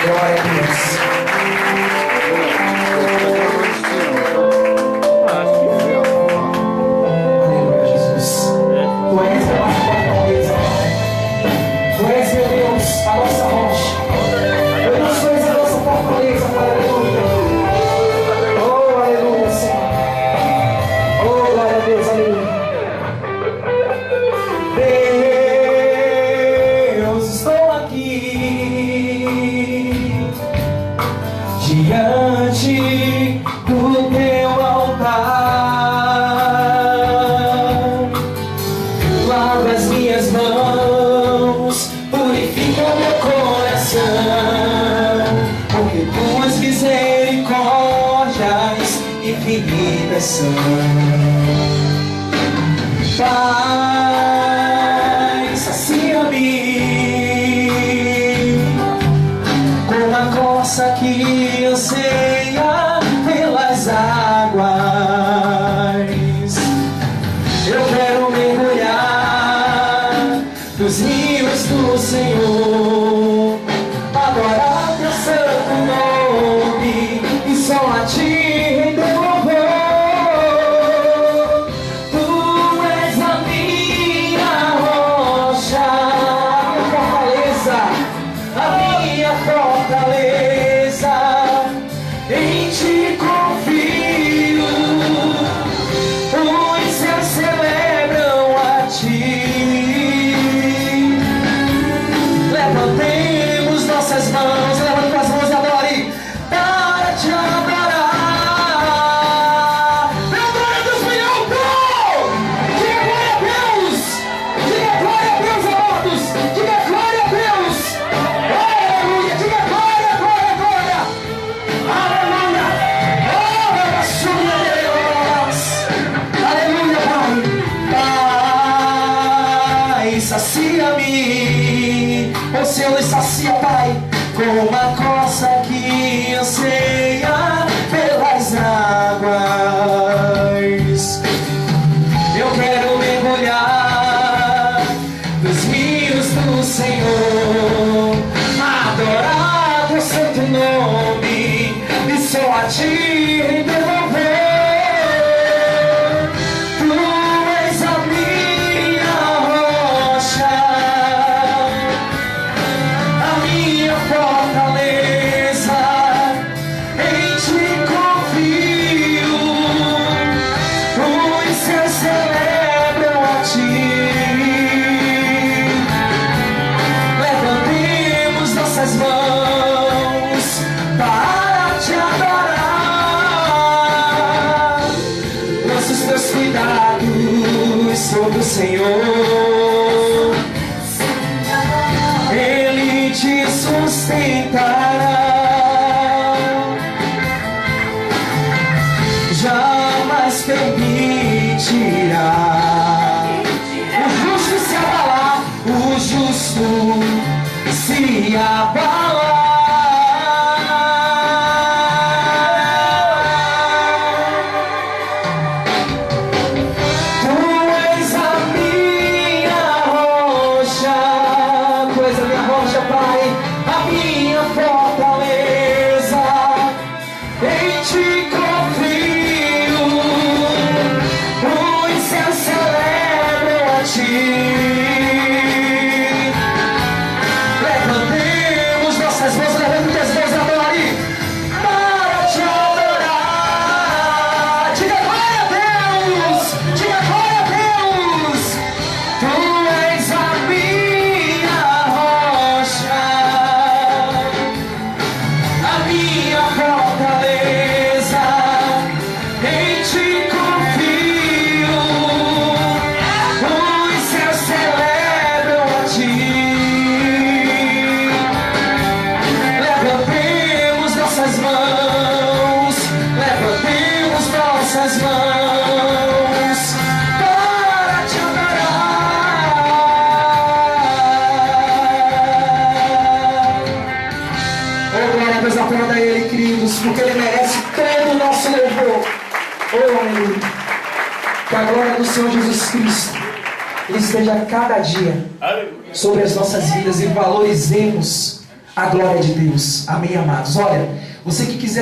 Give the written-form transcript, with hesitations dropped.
Glória a Deus. Aleluia, Jesus. Tu és a nossa fortaleza, Pai. Tu és, meu Deus, a nossa rocha. Meu Deus, tu és a nossa fortaleza, Pai. Aleluia. Oh, aleluia, Senhor. Oh, glória a Deus, aleluia. Deus, estou aqui diante do teu altar. Lava as minhas mãos, purifica meu coração, porque tuas misericórdias infinitas são. Pai, sacia-me com a coça que anseia pelas águas. Eu quero mergulhar nos rios do Senhor, adorar teu santo nome e só a ti render louvor. Tu és a minha rocha, a minha fortaleza, em ti confio. Os céus celebram a ti. Levantemos nossas mãos, levante as mãos e adore, para te adorar. Meu glória a Deus, bem alto! Diga glória a Deus! Diga glória a Deus, amados! Diga glória a Deus! Aleluia! Diga glória, glória, glória! Aleluia! Aleluia, Pai! Pai, sacia-me! O Senhor nos sacia, Pai, com uma coça que anseia pelas águas. Eu quero mergulhar nos rios do Senhor, adorar teu santo nome e só a ti render louvor. Tu és a minha rocha, a minha fortaleza, em ti confio. Os céus celebram a ti. Levantemos nossas mãos para te adorar. Nossos teus cuidados sobre o Senhor, Ele te sustentará. Jamais permitirá o justo se abalar, o justo se abalar. Tu és a minha rocha, tu és a minha rocha, Pai, a minha fortaleza, em ti confio. Os céus celebram a ti. Levantemos nossas mãos, levantemos as mãos, adore, para te adorar. Diga glória a Deus, diga glória a Deus. Tu és a minha rocha, a minha fortaleza, em ti confio. Os céus celebram a ti. Levantemos nossas mãos, levantemos nossas mãos para te adorar. Oh, glória a Deus, aplauda a Ele, queridos, porque Ele merece todo o nosso louvor. Oh, aleluia. Que a glória do Senhor Jesus Cristo esteja a cada dia sobre as nossas vidas e valorizemos a glória de Deus. Amém, amados? Olha, você que quiser